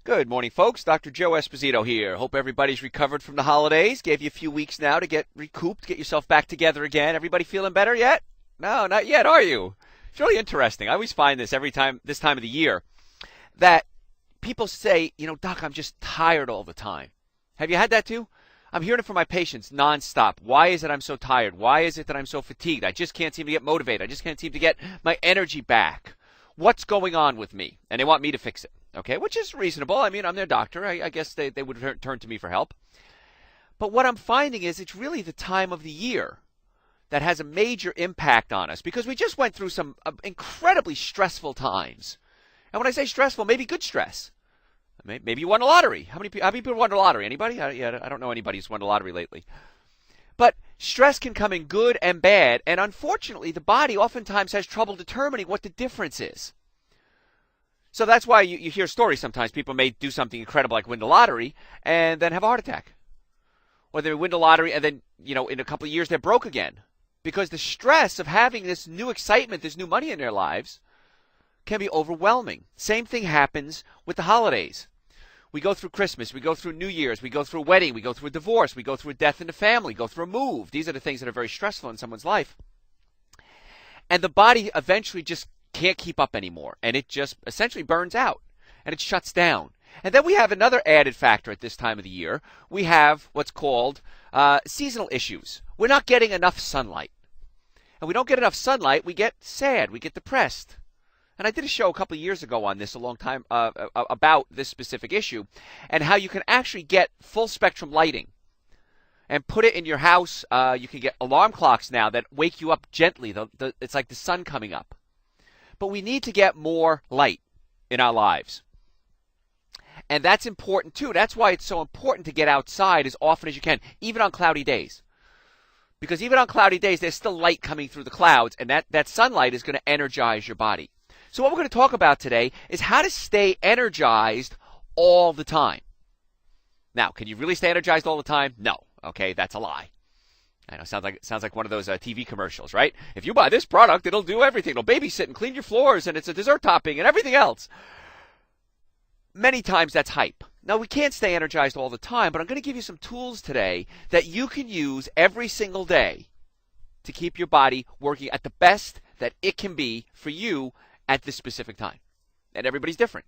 Good morning, folks. Dr. Joe Esposito here. Hope everybody's recovered from the holidays. Gave you a few weeks now to get recouped, get yourself back together again. Everybody feeling better yet? No, not yet, are you? It's really interesting. I always find this every time, this time of the year, that people say, Doc, I'm just tired all the time. Have you had that too? I'm hearing it from my patients nonstop. Why is it I'm so tired? Why is it that I'm so fatigued? I just can't seem to get motivated. I just can't seem to get my energy back. What's going on with me? And they want me to fix it. Okay, which is reasonable. I mean, I'm their doctor. I guess they would turn to me for help. But what I'm finding is it's really the time of the year that has a major impact on us because we just went through some incredibly stressful times. And when I say stressful, maybe good stress. Maybe you won the lottery. How many people won the lottery? Anybody? I don't know anybody who's won the lottery lately. But stress can come in good and bad, and unfortunately, the body oftentimes has trouble determining what the difference is. So that's why you hear stories sometimes. People may do something incredible like win the lottery and then have a heart attack. Or they win the lottery and then, in a couple of years they're broke again. Because the stress of having this new excitement, this new money in their lives can be overwhelming. Same thing happens with the holidays. We go through Christmas, we go through New Year's, we go through a wedding, we go through a divorce, we go through a death in the family, go through a move. These are the things that are very stressful in someone's life. And the body eventually just can't keep up anymore, and it just essentially burns out, and it shuts down. And then we have another added factor at this time of the year. We have what's called seasonal issues. We're not getting enough sunlight. And we don't get enough sunlight, we get sad, we get depressed. And I did a show a couple of years ago on this, a long time, about this specific issue, and how you can actually get full spectrum lighting and put it in your house. You can get alarm clocks now that wake you up gently. It's like the sun coming up. But we need to get more light in our lives. And that's important too. That's why it's so important to get outside as often as you can, even on cloudy days. Because even on cloudy days, there's still light coming through the clouds, and that sunlight is going to energize your body. So what we're going to talk about today is how to stay energized all the time. Now, can you really stay energized all the time? No. Okay, that's a lie. I know, sounds like one of those TV commercials, right? If you buy this product, it'll do everything. It'll babysit and clean your floors, and it's a dessert topping and everything else. Many times that's hype. Now, we can't stay energized all the time, but I'm going to give you some tools today that you can use every single day to keep your body working at the best that it can be for you at this specific time. And everybody's different.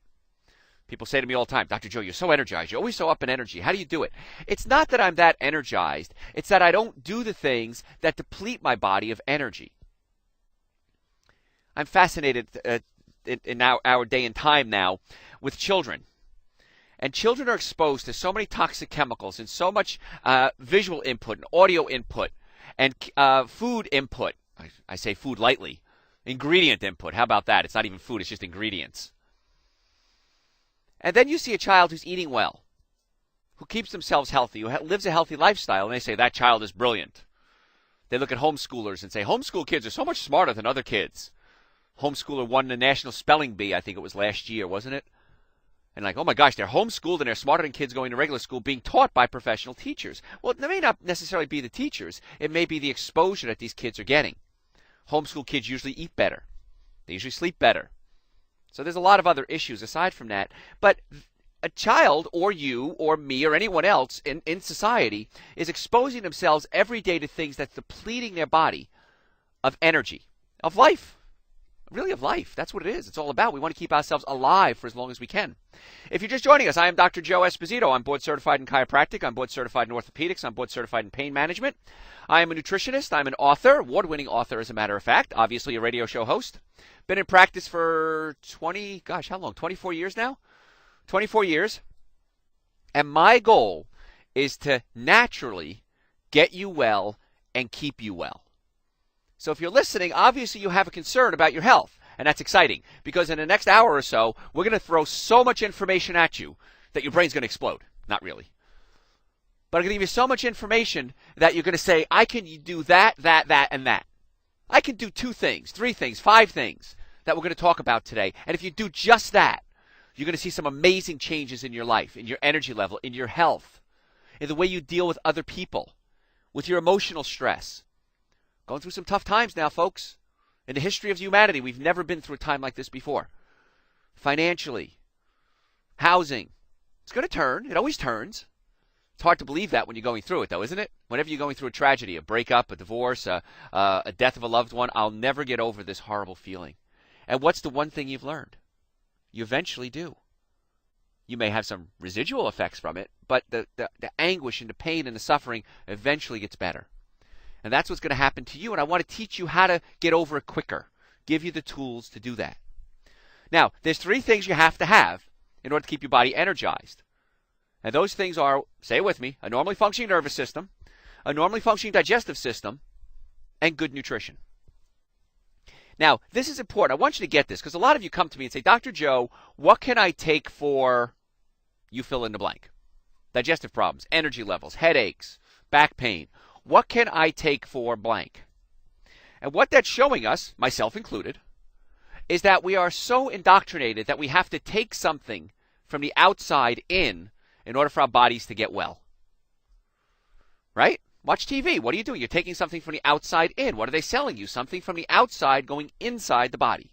People say to me all the time, Dr. Joe, you're so energized. You're always so up in energy. How do you do it? It's not that I'm that energized. It's that I don't do the things that deplete my body of energy. I'm fascinated in our day and time now with children. And children are exposed to so many toxic chemicals and so much visual input and audio input and food input. I say food lightly. Ingredient input. How about that? It's not even food. It's just ingredients. And then you see a child who's eating well, who keeps themselves healthy, who lives a healthy lifestyle, and they say, that child is brilliant. They look at homeschoolers and say, homeschool kids are so much smarter than other kids. Homeschooler won the National Spelling Bee, I think it was last year, wasn't it? And like, oh my gosh, they're homeschooled and they're smarter than kids going to regular school being taught by professional teachers. Well, it may not necessarily be the teachers. It may be the exposure that these kids are getting. Homeschool kids usually eat better. They usually sleep better. So there's a lot of other issues aside from that. But a child or you or me or anyone else in society is exposing themselves every day to things that's depleting their body of energy, of life. Really of life. That's what it is. It's all about. We want to keep ourselves alive for as long as we can. If you're just joining us, I am Dr. Joe Esposito. I'm board certified in chiropractic. I'm board certified in orthopedics. I'm board certified in pain management. I am a nutritionist. I'm an author, award-winning author as a matter of fact, obviously a radio show host. Been in practice for 24 years now? 24 years. And my goal is to naturally get you well and keep you well. So if you're listening, obviously you have a concern about your health, and that's exciting because in the next hour or so, we're going to throw so much information at you that your brain's going to explode. Not really. But I'm going to give you so much information that you're going to say, I can do that, and that. I can do 2 things, 3 things, 5 things that we're going to talk about today. And if you do just that, you're going to see some amazing changes in your life, in your energy level, in your health, in the way you deal with other people, with your emotional stress. Going through some tough times now, folks. In the history of humanity, we've never been through a time like this before. Financially, housing, It's going to turn. It always turns. It's hard to believe that when you're going through it, though, isn't it? Whenever you're going through a tragedy, a breakup, a divorce, a death of a loved one, I'll never get over this horrible feeling. And what's the one thing you've learned? You eventually do. You may have some residual effects from it, but the anguish and the pain and the suffering eventually gets better. And that's what's going to happen to you, and I want to teach you how to get over it quicker, give you the tools to do that. Now, there's 3 things you have to have in order to keep your body energized. And those things are, say it with me, a normally functioning nervous system, a normally functioning digestive system, and good nutrition. Now, this is important. I want you to get this because a lot of you come to me and say, Dr. Joe, what can I take for, you fill in the blank, digestive problems, energy levels, headaches, back pain. What can I take for blank? And what that's showing us, myself included, is that we are so indoctrinated that we have to take something from the outside in order for our bodies to get well. Right? Watch TV. What are you doing? You're taking something from the outside in. What are they selling you? Something from the outside going inside the body.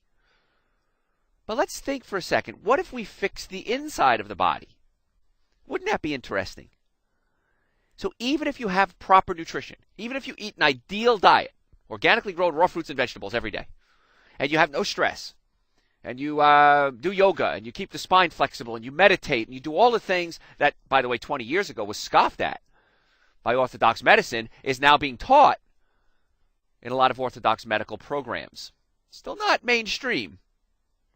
But let's think for a second. What if we fix the inside of the body? Wouldn't that be interesting? So even if you have proper nutrition, even if you eat an ideal diet, organically grown raw fruits and vegetables every day, and you have no stress, and you do yoga, and you keep the spine flexible, and you meditate, and you do all the things that, by the way, 20 years ago was scoffed at by Orthodox medicine, is now being taught in a lot of Orthodox medical programs. Still not mainstream,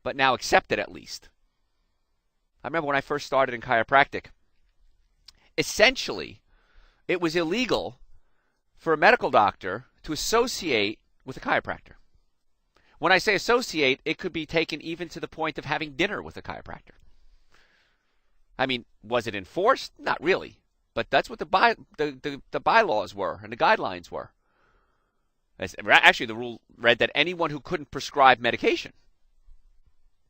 but now accepted at least. I remember when I first started in chiropractic, essentially, it was illegal for a medical doctor to associate with a chiropractor. When I say associate, it could be taken even to the point of having dinner with a chiropractor. I mean, was it enforced? Not really. But that's what the bylaws were and the guidelines were. Actually, the rule read that anyone who couldn't prescribe medication,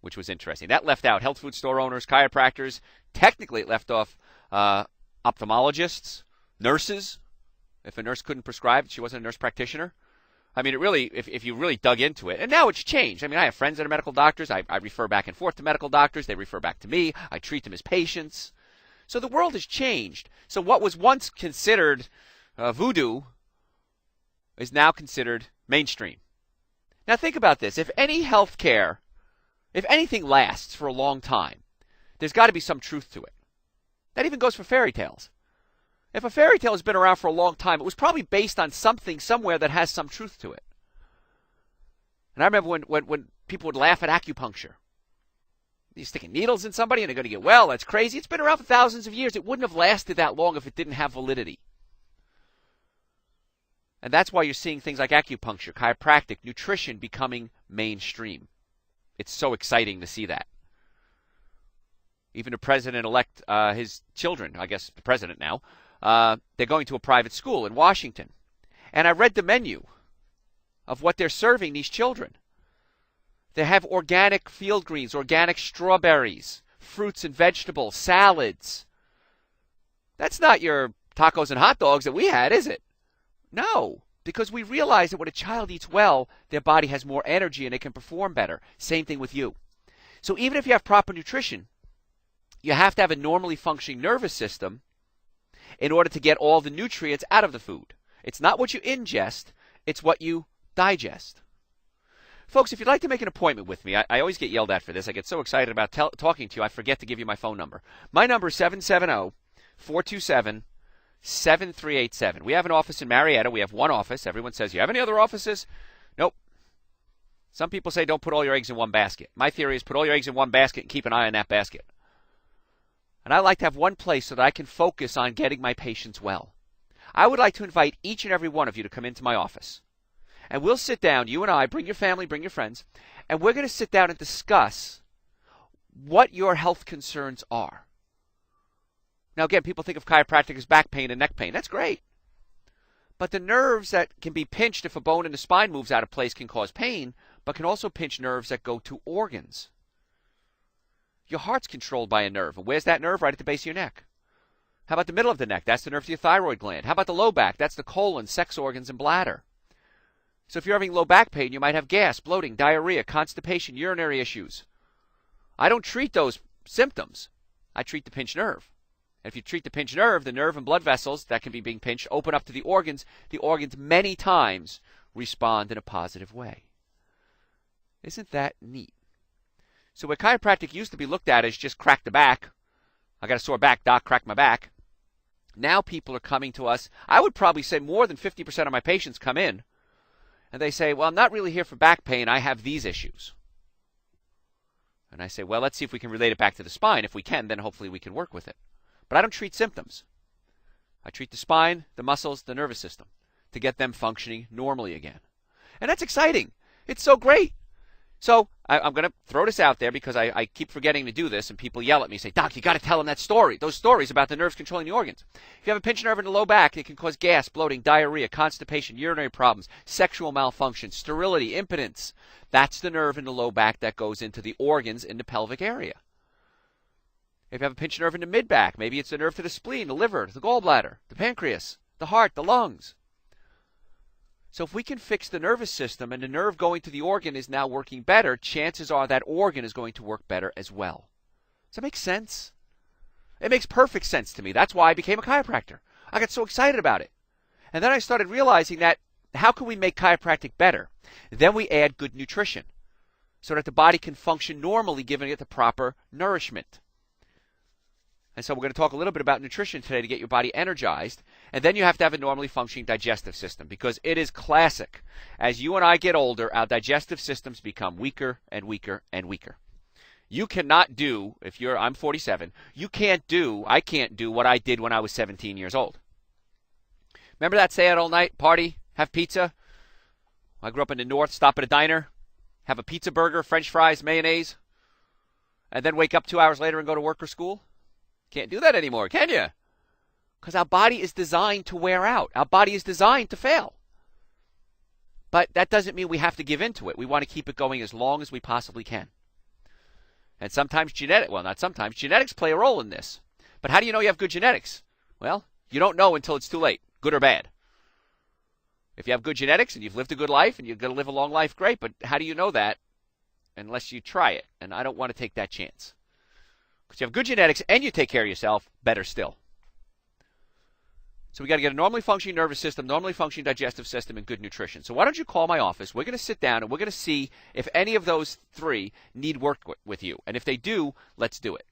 which was interesting. That left out health food store owners, chiropractors. Technically, it left off ophthalmologists, nurses. If a nurse couldn't prescribe, she wasn't a nurse practitioner. I mean, it really, if you really dug into it, and now it's changed. I mean, I have friends that are medical doctors. I refer back and forth to medical doctors. They refer back to me. I treat them as patients. So the world has changed. So what was once considered voodoo is now considered mainstream. Now think about this. If any health care, if anything lasts for a long time, there's got to be some truth to it. That even goes for fairy tales. If a fairy tale has been around for a long time, it was probably based on something somewhere that has some truth to it. And I remember when people would laugh at acupuncture. You're sticking needles in somebody and they're going to get well. That's crazy. It's been around for thousands of years. It wouldn't have lasted that long if it didn't have validity. And that's why you're seeing things like acupuncture, chiropractic, nutrition becoming mainstream. It's so exciting to see that. Even the president-elect, his children, I guess the president now, they're going to a private school in Washington. And I read the menu of what they're serving these children. They have organic field greens, organic strawberries, fruits and vegetables, salads. That's not your tacos and hot dogs that we had, is it? No, because we realize that when a child eats well, their body has more energy and it can perform better. Same thing with you. So even if you have proper nutrition, you have to have a normally functioning nervous system in order to get all the nutrients out of the food. It's not what you ingest, it's what you digest. Folks, if you'd like to make an appointment with me, I always get yelled at for this. I get so excited about talking to you, I forget to give you my phone number. My number is 770-427-7387. We have an office in Marietta. We have one office. Everyone says, you have any other offices? Nope. Some people say don't put all your eggs in one basket. My theory is put all your eggs in one basket and keep an eye on that basket. And I like to have one place so that I can focus on getting my patients well. I would like to invite each and every one of you to come into my office. And we'll sit down, you and I, bring your family, bring your friends, and we're going to sit down and discuss what your health concerns are. Now, again, people think of chiropractic as back pain and neck pain. That's great. But the nerves that can be pinched if a bone in the spine moves out of place can cause pain, but can also pinch nerves that go to organs. Your heart's controlled by a nerve. And where's that nerve? Right at the base of your neck. How about the middle of the neck? That's the nerve to your thyroid gland. How about the low back? That's the colon, sex organs, and bladder. So if you're having low back pain, you might have gas, bloating, diarrhea, constipation, urinary issues. I don't treat those symptoms. I treat the pinched nerve. And if you treat the pinched nerve, the nerve and blood vessels that can be being pinched open up to the organs. The organs many times respond in a positive way. Isn't that neat? So where chiropractic used to be looked at as just crack the back, I got a sore back, doc, crack my back. Now people are coming to us. I would probably say more than 50% of my patients come in and they say, well, I'm not really here for back pain. I have these issues. And I say, well, let's see if we can relate it back to the spine. If we can, then hopefully we can work with it. But I don't treat symptoms. I treat the spine, the muscles, the nervous system to get them functioning normally again. And that's exciting. It's so great. So I'm going to throw this out there because I keep forgetting to do this, and people yell at me, say, Doc, you got to tell them that story, those stories about the nerves controlling the organs. If you have a pinched nerve in the low back, it can cause gas, bloating, diarrhea, constipation, urinary problems, sexual malfunction, sterility, impotence. That's the nerve in the low back that goes into the organs in the pelvic area. If you have a pinched nerve in the mid-back, maybe it's a nerve to the spleen, the liver, the gallbladder, the pancreas, the heart, the lungs. So if we can fix the nervous system and the nerve going to the organ is now working better, chances are that organ is going to work better as well. Does that make sense? It makes perfect sense to me. That's why I became a chiropractor. I got so excited about it. And then I started realizing that how can we make chiropractic better? Then we add good nutrition so that the body can function normally, giving it the proper nourishment. And so we're going to talk a little bit about nutrition today to get your body energized. And then you have to have a normally functioning digestive system because it is classic. As you and I get older, our digestive systems become weaker and weaker and weaker. You cannot do, I'm 47, I can't do what I did when I was 17 years old. Remember that stay out all night, party, have pizza? I grew up in the north, stop at a diner, have a pizza burger, french fries, mayonnaise, and then wake up 2 hours later and go to work or school? Can't do that anymore, can you? Because our body is designed to wear out. Our body is designed to fail. But that doesn't mean we have to give in to it. We want to keep it going as long as we possibly can. And sometimes genetics play a role in this. But how do you know you have good genetics? Well, you don't know until it's too late, good or bad. If you have good genetics and you've lived a good life and you're going to live a long life, great. But how do you know that unless you try it? And I don't want to take that chance. Because you have good genetics and you take care of yourself, better still. So we got to get a normally functioning nervous system, normally functioning digestive system, and good nutrition. So why don't you call my office? We're going to sit down and we're going to see if any of those three need work with you. And if they do, let's do it.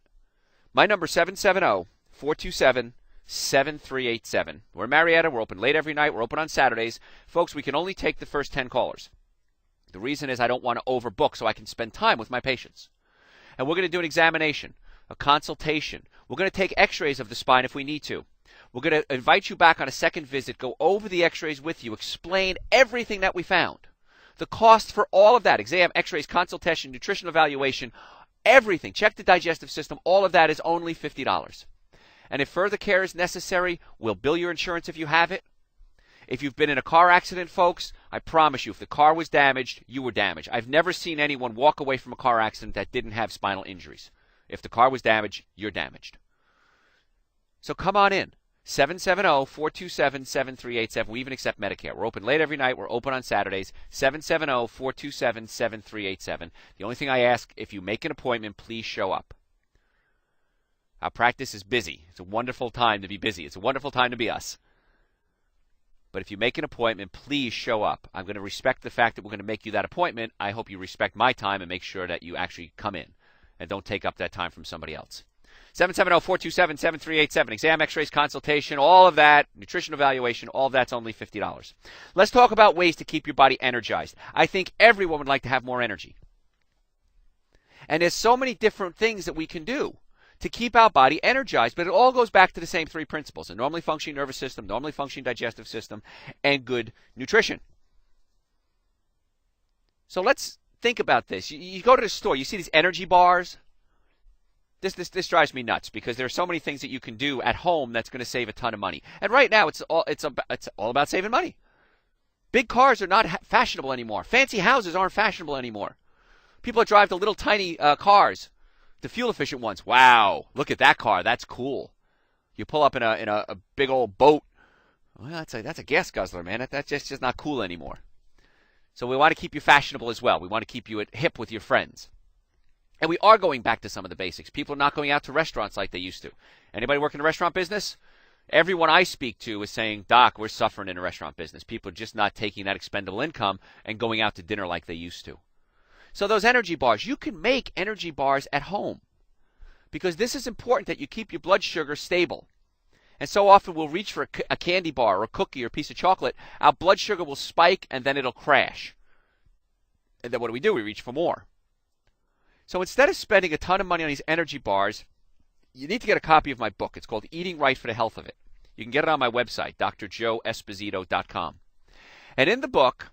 My number is 770-427-7387. We're in Marietta. We're open late every night. We're open on Saturdays. Folks, we can only take the first 10 callers. The reason is I don't want to overbook so I can spend time with my patients. And we're going to do an examination, a consultation. We're going to take x-rays of the spine if we need to. We're going to invite you back on a second visit, go over the x-rays with you, explain everything that we found. The cost for all of that, exam, x-rays, consultation, nutritional evaluation, everything, check the digestive system, all of that is only $50. And if further care is necessary, we'll bill your insurance if you have it. If you've been in a car accident, folks, I promise you, if the car was damaged, you were damaged. I've never seen anyone walk away from a car accident that didn't have spinal injuries. If the car was damaged, you're damaged. So come on in. 770-427-7387. We even accept Medicare. We're open late every night. We're open on Saturdays. 770-427-7387. The only thing I ask, if you make an appointment, please show up. Our practice is busy. It's a wonderful time to be busy. It's a wonderful time to be us. But if you make an appointment, please show up. I'm going to respect the fact that we're going to make you that appointment. I hope you respect my time and make sure that you actually come in and don't take up that time from somebody else. 770-427-7387. Exam, x-rays, consultation, all of that, nutrition evaluation, all of that's only $50. Let's talk about ways to keep your body energized. I think everyone would like to have more energy. And there's so many different things that we can do to keep our body energized, but it all goes back to the same three principles: a normally functioning nervous system, normally functioning digestive system, and good nutrition. So let's think about this. You go to the store, you see these energy bars. This drives me nuts because there are so many things that you can do at home that's going to save a ton of money. And right now, it's all about saving money. Big cars are not fashionable anymore. Fancy houses aren't fashionable anymore. People that drive the little tiny cars, the fuel-efficient ones. Wow, look at that car. That's cool. You pull up in a big old boat. Well, that's a gas guzzler, man. That's just not cool anymore. So we want to keep you fashionable as well. We want to keep you hip with your friends. And we are going back to some of the basics. People are not going out to restaurants like they used to. Anybody work in the restaurant business? Everyone I speak to is saying, Doc, we're suffering in the restaurant business. People are just not taking that expendable income and going out to dinner like they used to. So those energy bars, you can make energy bars at home because this is important that you keep your blood sugar stable. And so often we'll reach for a candy bar or a cookie or a piece of chocolate. Our blood sugar will spike and then it'll crash. And then what do? We reach for more. So instead of spending a ton of money on these energy bars, you need to get a copy of my book. It's called Eating Right for the Health of It. You can get it on my website, drjoeesposito.com. And in the book,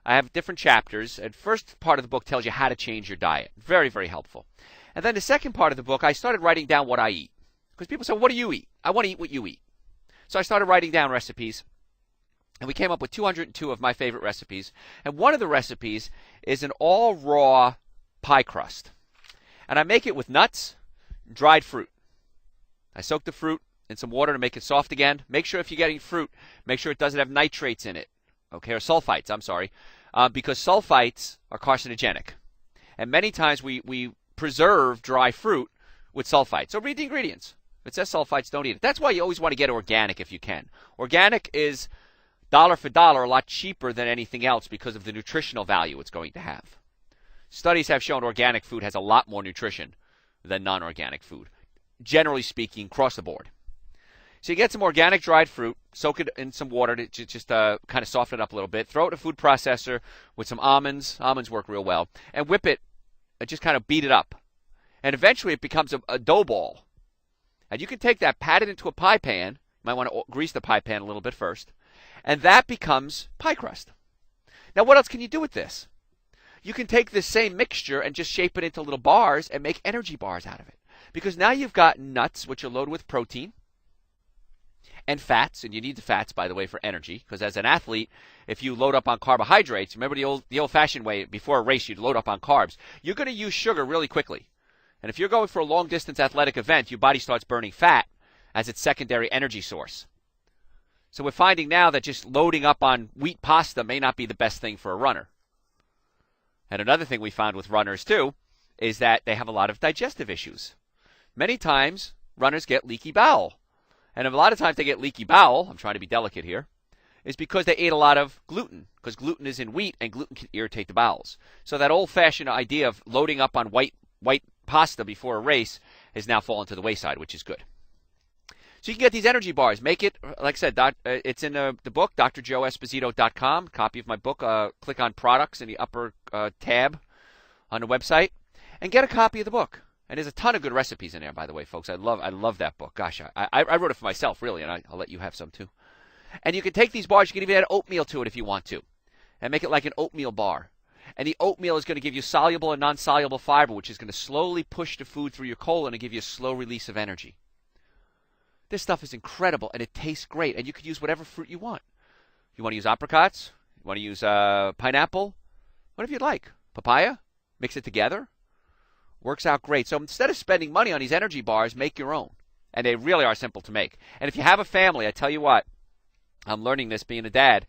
I have different chapters. And first part of the book tells you how to change your diet. Very, very helpful. And then the second part of the book, I started writing down what I eat. Because people say, what do you eat? I want to eat what you eat. So I started writing down recipes. And we came up with 202 of my favorite recipes. And one of the recipes is an all-raw pie crust. And I make it with nuts, dried fruit. I soak the fruit in some water to make it soft again. Make sure if you're getting fruit, make sure it doesn't have nitrates in it. Okay, or sulfites, I'm sorry. Because sulfites are carcinogenic. And many times we preserve dry fruit with sulfites. So read the ingredients. If it says sulfites, don't eat it. That's why you always want to get organic if you can. Organic is dollar for dollar a lot cheaper than anything else because of the nutritional value it's going to have. Studies have shown organic food has a lot more nutrition than non-organic food, generally speaking, across the board. So you get some organic dried fruit, soak it in some water to just kind of soften it up a little bit, throw it in a food processor with some almonds. Almonds work real well. And whip it, just kind of beat it up. And eventually it becomes a dough ball. And you can take that, pat it into a pie pan. You might want to grease the pie pan a little bit first. And that becomes pie crust. Now what else can you do with this? You can take this same mixture and just shape it into little bars and make energy bars out of it. Because now you've got nuts, which are loaded with protein and fats, and you need the fats, by the way, for energy. Because as an athlete, if you load up on carbohydrates, remember the old-fashioned way, before a race, you'd load up on carbs. You're going to use sugar really quickly. And if you're going for a long-distance athletic event, your body starts burning fat as its secondary energy source. So we're finding now that just loading up on wheat pasta may not be the best thing for a runner. And another thing we found with runners, too, is that they have a lot of digestive issues. Many times, runners get leaky bowel. And a lot of times they get leaky bowel, I'm trying to be delicate here, is because they ate a lot of gluten. Because gluten is in wheat, and gluten can irritate the bowels. So that old-fashioned idea of loading up on white pasta before a race has now fallen to the wayside, which is good. So you can get these energy bars. Make it, like I said, it's in the book, drjoeesposito.com. Copy of my book. Click on products in the upper tab on the website and get a copy of the book. And there's a ton of good recipes in there, by the way, folks. I love that book. Gosh, I wrote it for myself, really, and I'll let you have some, too. And you can take these bars. You can even add oatmeal to it if you want to and make it like an oatmeal bar. And the oatmeal is going to give you soluble and non-soluble fiber, which is going to slowly push the food through your colon and give you a slow release of energy. This stuff is incredible, and it tastes great, and you can use whatever fruit you want. You want to use apricots? You want to use pineapple? Whatever you'd like. Papaya? Mix it together. Works out great. So instead of spending money on these energy bars, make your own. And they really are simple to make. And if you have a family, I tell you what, I'm learning this being a dad.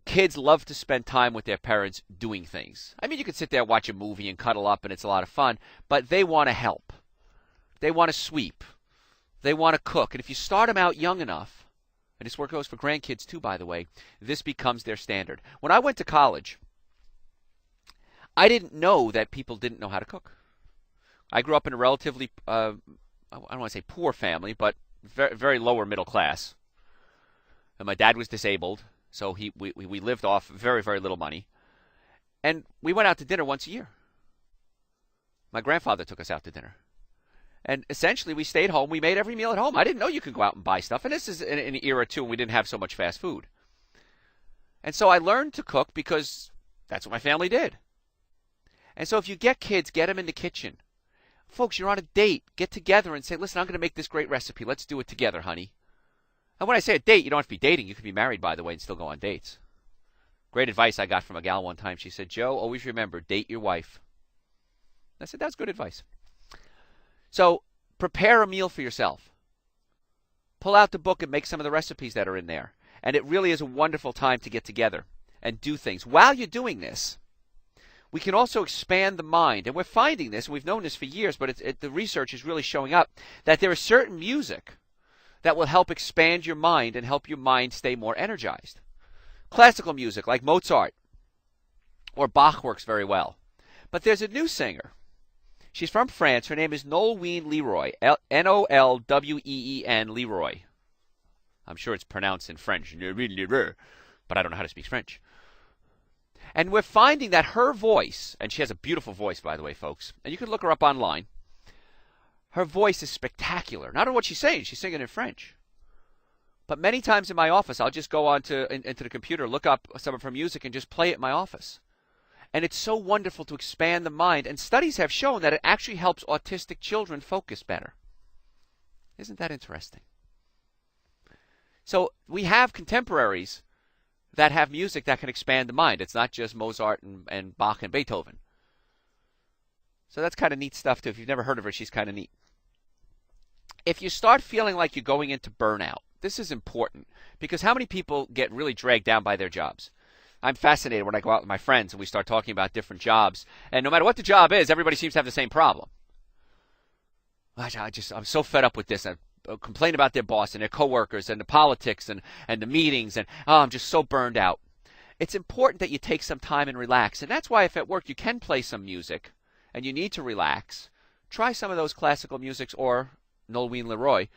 Kids love to spend time with their parents doing things. I mean, you could sit there, watch a movie, and cuddle up, and it's a lot of fun. But they want to help. They want to sweep. They want to cook. And if you start them out young enough, and this work goes for grandkids too, by the way, this becomes their standard. When I went to college, I didn't know that people didn't know how to cook. I grew up in a relatively, I don't want to say poor family, but very, very lower middle class. And my dad was disabled, so we lived off very, very little money. And we went out to dinner once a year. My grandfather took us out to dinner. And essentially, we stayed home. We made every meal at home. I didn't know you could go out and buy stuff. And this is in an era, too, when we didn't have so much fast food. And so I learned to cook because that's what my family did. And so if you get kids, get them in the kitchen. Folks, you're on a date. Get together and say, listen, I'm going to make this great recipe. Let's do it together, honey. And when I say a date, you don't have to be dating. You could be married, by the way, and still go on dates. Great advice I got from a gal one time. She said, Joe, always remember, date your wife. I said, that's good advice. So prepare a meal for yourself. Pull out the book and make some of the recipes that are in there. And it really is a wonderful time to get together and do things. While you're doing this, We can also expand the mind, and we're finding this, and we've known this for years, but the research is really showing up, that there is certain music that will help expand your mind and help your mind stay more energized. Classical music like Mozart or Bach works very well. But there's a new singer. She's from France. Her name is Nolwenn Leroy, Nolween Leroy. I'm sure it's pronounced in French, but I don't know how to speak French. And we're finding that her voice, and she has a beautiful voice, by the way, folks, and you can look her up online. Her voice is spectacular. Not in what she's singing in French. But many times in my office, I'll just go into the computer, look up some of her music, and just play it in my office. And it's so wonderful to expand the mind, and studies have shown that it actually helps autistic children focus better. Isn't that interesting? So we have contemporaries that have music that can expand the mind. It's not just Mozart and Bach and Beethoven. So that's kind of neat stuff, too. If you've never heard of her, she's kind of neat. If you start feeling like you're going into burnout, this is important, because how many people get really dragged down by their jobs? I'm fascinated when I go out with my friends and we start talking about different jobs. And no matter what the job is, everybody seems to have the same problem. I'm so fed up with this. I complain about their boss and their coworkers and the politics and the meetings, and I'm just so burned out. It's important that you take some time and relax. And that's why if at work you can play some music and you need to relax, try some of those classical musics or Nolwenn Leroy,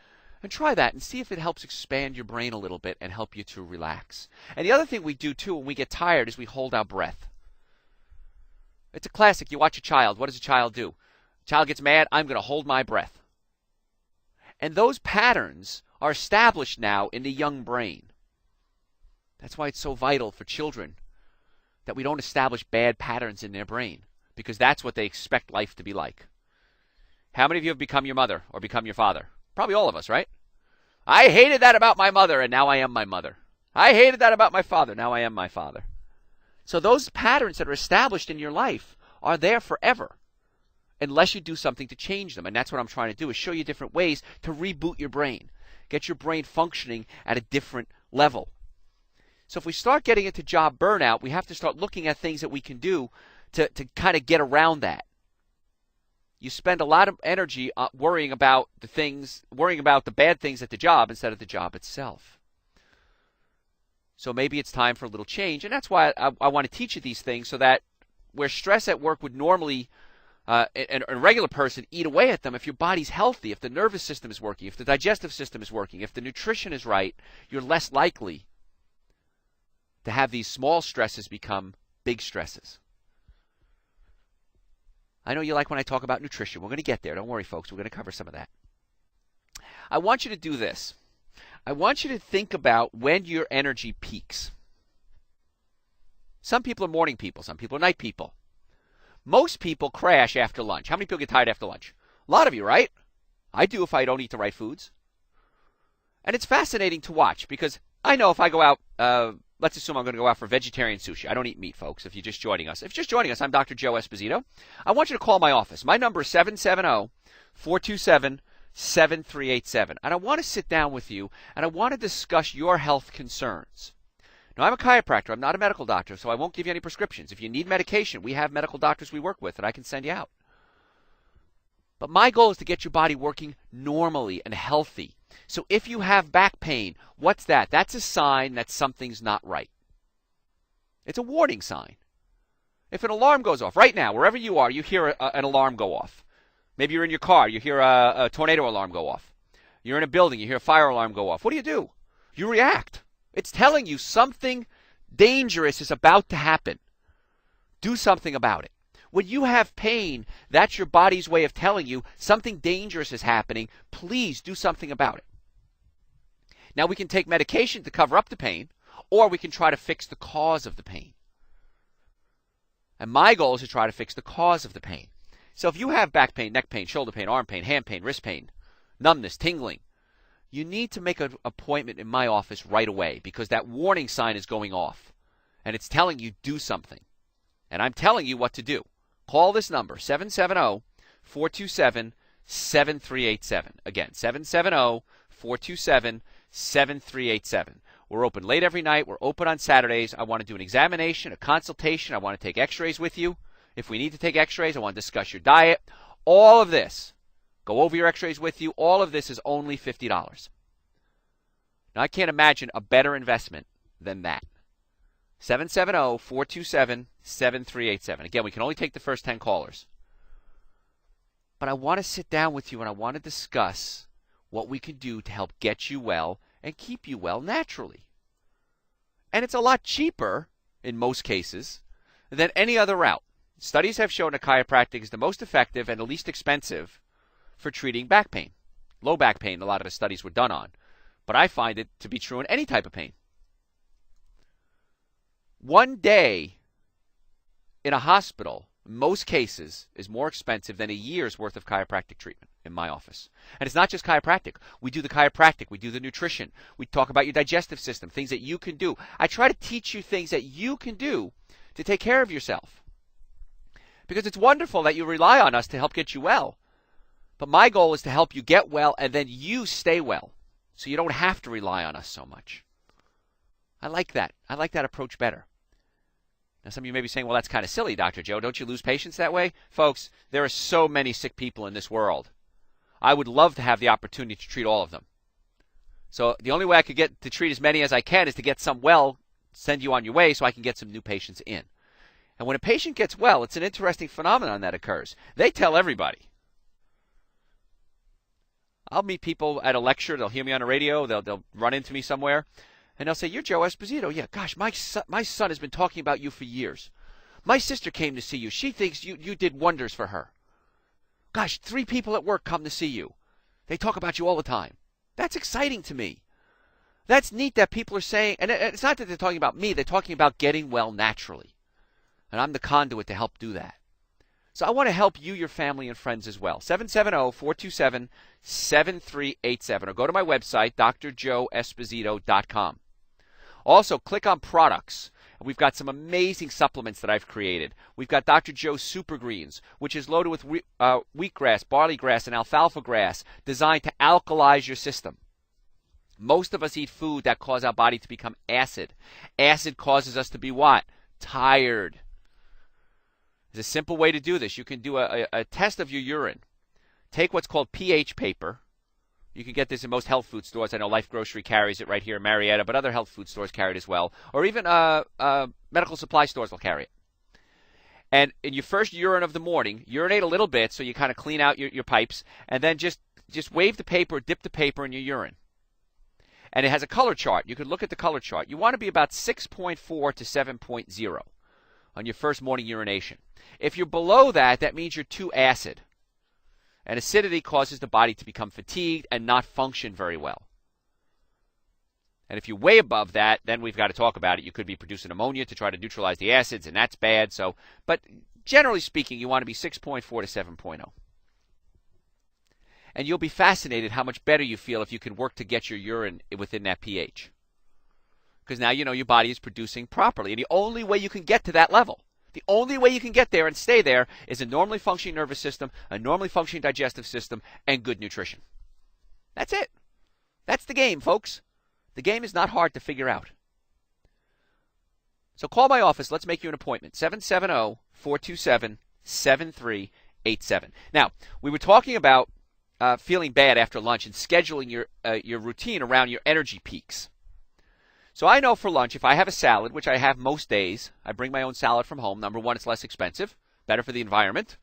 and try that and see if it helps expand your brain a little bit and help you to relax. And the other thing we do too when we get tired is we hold our breath. It's a classic. You watch a child. What does a child do? Child gets mad. I'm going to hold my breath. And those patterns are established now in the young brain. That's why it's so vital for children that we don't establish bad patterns in their brain, because that's what they expect life to be like. How many of you have become your mother or become your father? Probably all of us, right? I hated that about my mother, and now I am my mother. I hated that about my father, now I am my father. So those patterns that are established in your life are there forever, unless you do something to change them. And that's what I'm trying to do, is show you different ways to reboot your brain, get your brain functioning at a different level. So if we start getting into job burnout, we have to start looking at things that we can do to kind of get around that. You spend a lot of energy worrying about the bad things at the job instead of the job itself. So maybe it's time for a little change, and that's why I want to teach you these things, so that where stress at work would normally, a regular person, eat away at them, if your body's healthy, if the nervous system is working, if the digestive system is working, if the nutrition is right, you're less likely to have these small stresses become big stresses. I know you like when I talk about nutrition. We're going to get there. Don't worry, folks. We're going to cover some of that. I want you to do this. I want you to think about when your energy peaks. Some people are morning people. Some people are night people. Most people crash after lunch. How many people get tired after lunch? A lot of you, right? I do if I don't eat the right foods. And it's fascinating to watch, because I know if I go out, let's assume I'm going to go out for vegetarian sushi. I don't eat meat, folks, if you're just joining us. If you're just joining us, I'm Dr. Joe Esposito. I want you to call my office. My number is 770-427-7387. And I want to sit down with you, and I want to discuss your health concerns. Now, I'm a chiropractor. I'm not a medical doctor, so I won't give you any prescriptions. If you need medication, we have medical doctors we work with that I can send you out. But my goal is to get your body working normally and healthy. So if you have back pain, what's that? That's a sign that something's not right. It's a warning sign. If an alarm goes off, right now, wherever you are, you hear an alarm go off. Maybe you're in your car, you hear a tornado alarm go off. You're in a building, you hear a fire alarm go off. What do? You react. It's telling you something dangerous is about to happen. Do something about it. When you have pain, that's your body's way of telling you something dangerous is happening. Please do something about it. Now, we can take medication to cover up the pain, or we can try to fix the cause of the pain. And my goal is to try to fix the cause of the pain. So if you have back pain, neck pain, shoulder pain, arm pain, hand pain, wrist pain, numbness, tingling, you need to make an appointment in my office right away, because that warning sign is going off, and it's telling you do something. And I'm telling you what to do. Call this number, 770-427-7387. Again, 770-427-7387. We're open late every night. We're open on Saturdays. I want to do an examination, a consultation. I want to take x-rays with you. If we need to take x-rays, I want to discuss your diet. All of this, go over your x-rays with you. All of this is only $50. Now, I can't imagine a better investment than that. 770-427-7387. Again, we can only take the first 10 callers. But I want to sit down with you and I want to discuss what we can do to help get you well and keep you well naturally. And it's a lot cheaper, in most cases, than any other route. Studies have shown that chiropractic is the most effective and the least expensive for treating back pain. Low back pain, a lot of the studies were done on. But I find it to be true in any type of pain. One day in a hospital, in most cases, is more expensive than a year's worth of chiropractic treatment in my office. And it's not just chiropractic. We do the chiropractic. We do the nutrition. We talk about your digestive system, things that you can do. I try to teach you things that you can do to take care of yourself. Because it's wonderful that you rely on us to help get you well. But my goal is to help you get well and then you stay well. So you don't have to rely on us so much. I like that. I like that approach better. Now, some of you may be saying, well, that's kind of silly, Dr. Joe. Don't you lose patients that way? Folks, there are so many sick people in this world. I would love to have the opportunity to treat all of them. So the only way I could get to treat as many as I can is to get some well, send you on your way so I can get some new patients in. And when a patient gets well, it's an interesting phenomenon that occurs. They tell everybody. I'll meet people at a lecture. They'll hear me on the radio. They'll run into me somewhere. And they'll say, you're Joe Esposito. Yeah, gosh, my son has been talking about you for years. My sister came to see you. She thinks you did wonders for her. Gosh, 3 people at work come to see you. They talk about you all the time. That's exciting to me. That's neat that people are saying, and it's not that they're talking about me. They're talking about getting well naturally. And I'm the conduit to help do that. So I want to help you, your family, and friends as well. 770-427-7387. Or go to my website, drjoeesposito.com. Also, click on products. We've got some amazing supplements that I've created. We've got Dr. Joe's Super Greens, which is loaded with wheatgrass, barley grass, and alfalfa grass, designed to alkalize your system. Most of us eat food that cause our body to become acid. Acid causes us to be what? Tired. There's a simple way to do this. You can do a test of your urine. Take what's called pH paper. You can get this in most health food stores. I know Life Grocery carries it right here in Marietta, but other health food stores carry it as well. Or even medical supply stores will carry it. And in your first urine of the morning, urinate a little bit so you kind of clean out your pipes, and then just wave the paper, dip the paper in your urine. And it has a color chart. You can look at the color chart. You want to be about 6.4 to 7.0 on your first morning urination. If you're below that, that means you're too acid. And acidity causes the body to become fatigued and not function very well. And if you're way above that, then we've got to talk about it. You could be producing ammonia to try to neutralize the acids, and that's bad. But generally speaking, you want to be 6.4 to 7.0. And you'll be fascinated how much better you feel if you can work to get your urine within that pH. Because now you know your body is producing properly. And the only way you can get to that level, the only way you can get there and stay there is a normally functioning nervous system, a normally functioning digestive system, and good nutrition. That's it. That's the game, folks. The game is not hard to figure out. So call my office. Let's make you an appointment. 770-427-7387. Now, we were talking about feeling bad after lunch and scheduling your routine around your energy peaks. So I know for lunch, if I have a salad, which I have most days, I bring my own salad from home. Number one, it's less expensive, better for the environment,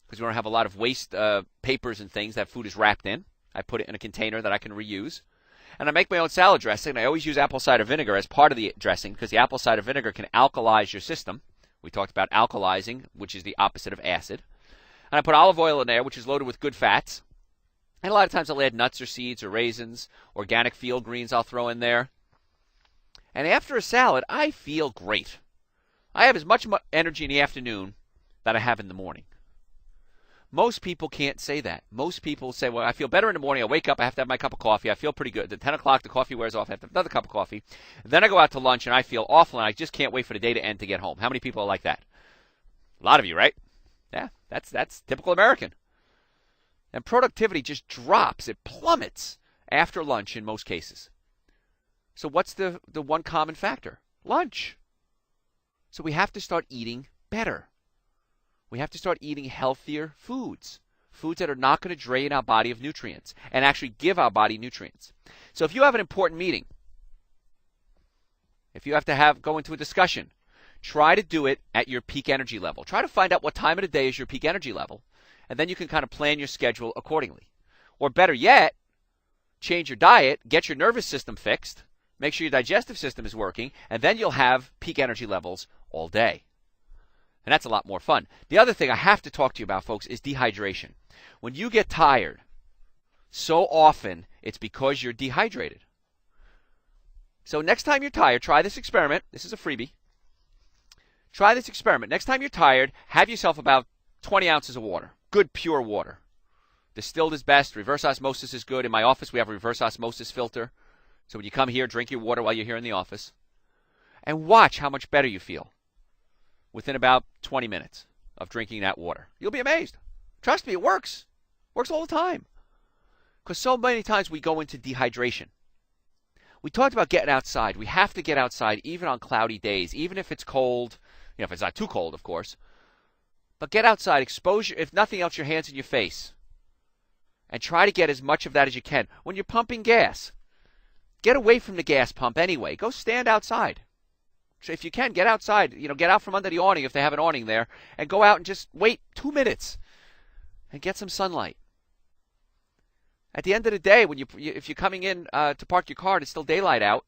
because we don't have a lot of waste papers and things that food is wrapped in. I put it in a container that I can reuse. And I make my own salad dressing. I always use apple cider vinegar as part of the dressing because the apple cider vinegar can alkalize your system. We talked about alkalizing, which is the opposite of acid. And I put olive oil in there, which is loaded with good fats. And a lot of times I'll add nuts or seeds or raisins, organic field greens I'll throw in there. And after a salad, I feel great. I have as much energy in the afternoon that I have in the morning. Most people can't say that. Most people say, well, I feel better in the morning. I wake up, I have to have my cup of coffee. I feel pretty good. At 10 o'clock, the coffee wears off. I have to have another cup of coffee. Then I go out to lunch, and I feel awful, and I just can't wait for the day to end to get home. How many people are like that? A lot of you, right? Yeah, that's typical American. And productivity just drops. It plummets after lunch in most cases. So what's the one common factor? Lunch. So we have to start eating better. We have to start eating healthier foods. Foods that are not going to drain our body of nutrients and actually give our body nutrients. So if you have an important meeting, if you have to go into a discussion, try to do it at your peak energy level. Try to find out what time of the day is your peak energy level, and then you can kind of plan your schedule accordingly. Or better yet, change your diet, get your nervous system fixed, make sure your digestive system is working, and then you'll have peak energy levels all day. And that's a lot more fun. The other thing I have to talk to you about, folks, is dehydration. When you get tired, so often it's because you're dehydrated. So next time you're tired, try this experiment. This is a freebie. Try this experiment. Next time you're tired, have yourself about 20 ounces of water. Good, pure water. Distilled is best. Reverse osmosis is good. In my office, we have a reverse osmosis filter. So when you come here, drink your water while you're here in the office. And watch how much better you feel within about 20 minutes of drinking that water. You'll be amazed. Trust me, it works. Works all the time. Because so many times we go into dehydration. We talked about getting outside. We have to get outside even on cloudy days, even if it's cold. If it's not too cold, of course. But get outside, expose if nothing else, your hands in your face. And try to get as much of that as you can. When you're pumping gas, get away from the gas pump anyway. Go stand outside. So if you can, get outside. Get out from under the awning if they have an awning there. And go out and just wait 2 minutes. And get some sunlight. At the end of the day, if you're coming in to park your car and it's still daylight out,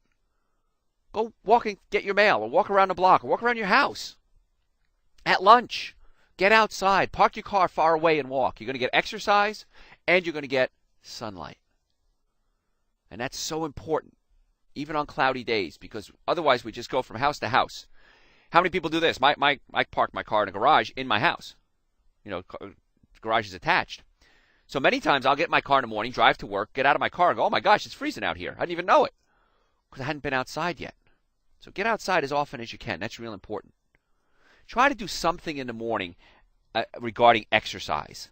go walk and get your mail, or walk around the block, or walk around your house. At lunch, get outside, park your car far away and walk. You're going to get exercise, and you're going to get sunlight. And that's so important, even on cloudy days, because otherwise we just go from house to house. How many people do this? I park my car in a garage in my house. Garage is attached. So many times I'll get in my car in the morning, drive to work, get out of my car and go, oh my gosh, it's freezing out here. I didn't even know it because I hadn't been outside yet. So get outside as often as you can. That's real important. Try to do something in the morning regarding exercise.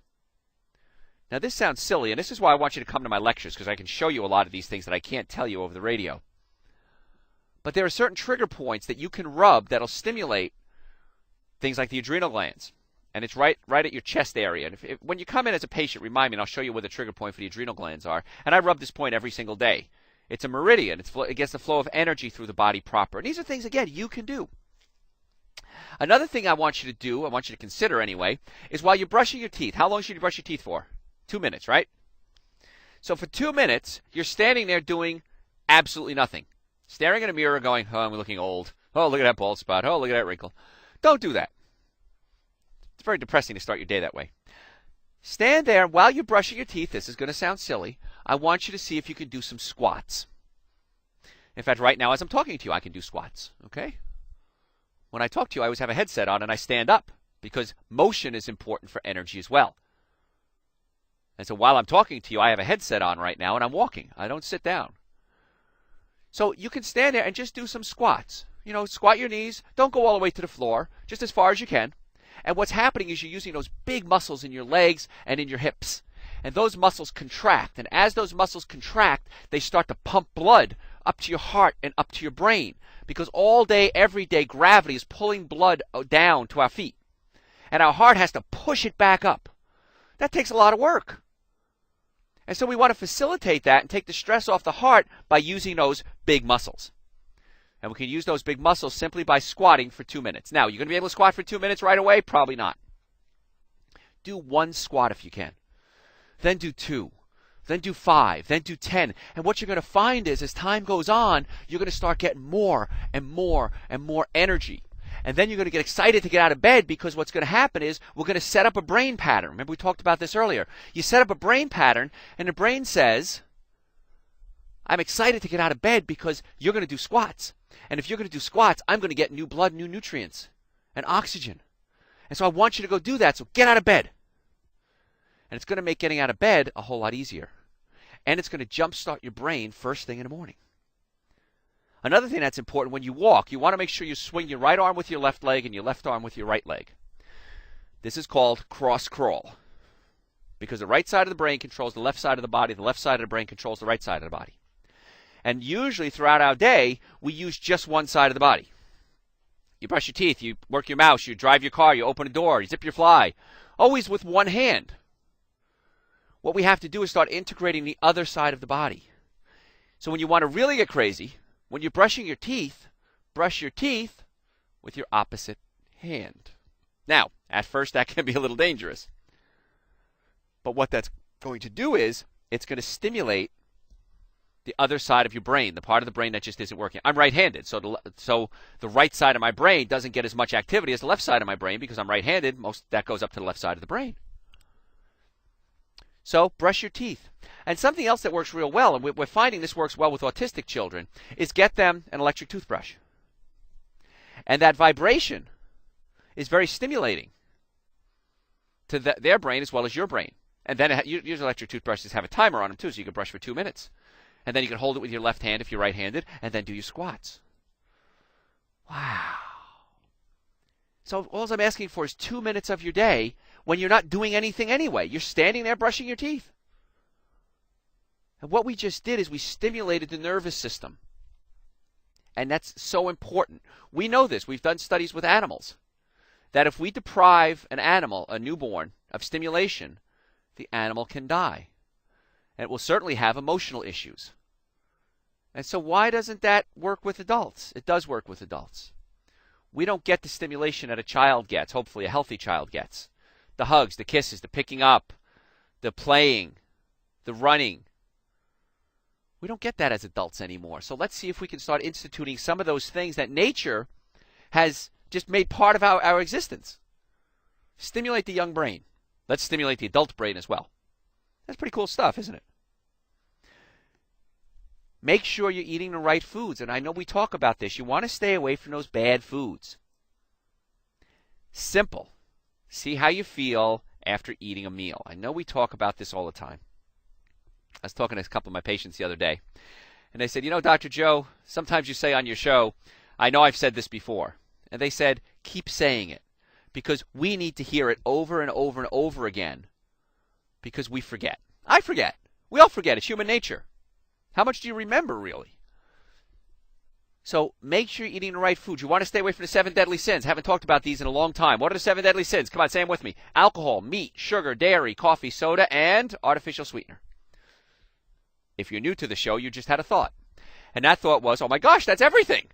Now this sounds silly, and this is why I want you to come to my lectures, because I can show you a lot of these things that I can't tell you over the radio. But there are certain trigger points that you can rub that'll stimulate things like the adrenal glands. And it's right at your chest area. And when you come in as a patient, remind me, and I'll show you where the trigger point for the adrenal glands are. And I rub this point every single day. It's a meridian. It gets the flow of energy through the body proper. And these are things, again, you can do. Another thing I want you to do, I want you to consider anyway, is while you're brushing your teeth. How long should you brush your teeth for? 2 minutes, right? So for 2 minutes, you're standing there doing absolutely nothing. Staring in a mirror going, oh, I'm looking old. Oh, look at that bald spot. Oh, look at that wrinkle. Don't do that. It's very depressing to start your day that way. Stand there while you're brushing your teeth. This is going to sound silly. I want you to see if you can do some squats. In fact, right now as I'm talking to you, I can do squats. Okay? When I talk to you, I always have a headset on and I stand up because motion is important for energy as well. And so while I'm talking to you, I have a headset on right now and I'm walking. I don't sit down. So you can stand there and just do some squats. Squat your knees. Don't go all the way to the floor. Just as far as you can. And what's happening is you're using those big muscles in your legs and in your hips. And those muscles contract. And as those muscles contract, they start to pump blood up to your heart and up to your brain. Because all day, every day, gravity is pulling blood down to our feet. And our heart has to push it back up. That takes a lot of work. And so we want to facilitate that and take the stress off the heart by using those big muscles. And we can use those big muscles simply by squatting for 2 minutes. Now, you're going to be able to squat for 2 minutes right away? Probably not. Do 1 squat if you can. Then do 2. Then do 5. Then do 10. And what you're going to find is as time goes on, you're going to start getting more and more and more energy. And then you're going to get excited to get out of bed because what's going to happen is we're going to set up a brain pattern. Remember we talked about this earlier. You set up a brain pattern and the brain says, I'm excited to get out of bed because you're going to do squats. And if you're going to do squats, I'm going to get new blood, new nutrients, and oxygen. And so I want you to go do that. So get out of bed. And it's going to make getting out of bed a whole lot easier. And it's going to jumpstart your brain first thing in the morning. Another thing that's important, when you walk, you want to make sure you swing your right arm with your left leg and your left arm with your right leg. This is called cross crawl. Because the right side of the brain controls the left side of the body. The left side of the brain controls the right side of the body. And usually throughout our day, we use just one side of the body. You brush your teeth, you work your mouse, you drive your car, you open a door, you zip your fly. Always with one hand. What we have to do is start integrating the other side of the body. So when you want to really get crazy, when you're brushing your teeth, brush your teeth with your opposite hand. Now, at first that can be a little dangerous. But what that's going to do is it's going to stimulate the other side of your brain, the part of the brain that just isn't working. I'm right-handed, so the right side of my brain doesn't get as much activity as the left side of my brain because I'm right-handed. Most that goes up to the left side of the brain. So brush your teeth. And something else that works real well, and we're finding this works well with autistic children, is get them an electric toothbrush. And that vibration is very stimulating to their brain as well as your brain. And then usually electric toothbrushes have a timer on them too, so you can brush for 2 minutes. And then you can hold it with your left hand if you're right-handed, and then do your squats. Wow. So all I'm asking for is 2 minutes of your day when you're not doing anything anyway. You're standing there brushing your teeth. And what we just did is we stimulated the nervous system. And that's so important. We know this. We've done studies with animals. That if we deprive an animal, a newborn, of stimulation, the animal can die. And it will certainly have emotional issues. And so why doesn't that work with adults? It does work with adults. We don't get the stimulation that a child gets, hopefully a healthy child gets. The hugs, the kisses, the picking up, the playing, the running. We don't get that as adults anymore. So let's see if we can start instituting some of those things that nature has just made part of our existence. Stimulate the young brain. Let's stimulate the adult brain as well. That's pretty cool stuff, isn't it? Make sure you're eating the right foods. And I know we talk about this. You want to stay away from those bad foods. Simple. See how you feel after eating a meal. I know we talk about this all the time. I was talking to a couple of my patients the other day. And they said, you know, Dr. Joe, sometimes you say on your show, I know I've said this before. And they said, keep saying it. Because we need to hear it over and over and over again. Because we forget. I forget. We all forget. It's human nature. How much do you remember, really? So make sure you're eating the right food. You want to stay away from the 7 deadly sins. Haven't talked about these in a long time. What are the 7 deadly sins? Come on, say them with me. Alcohol, meat, sugar, dairy, coffee, soda, and artificial sweetener. If you're new to the show, you just had a thought. And that thought was, oh my gosh, that's everything.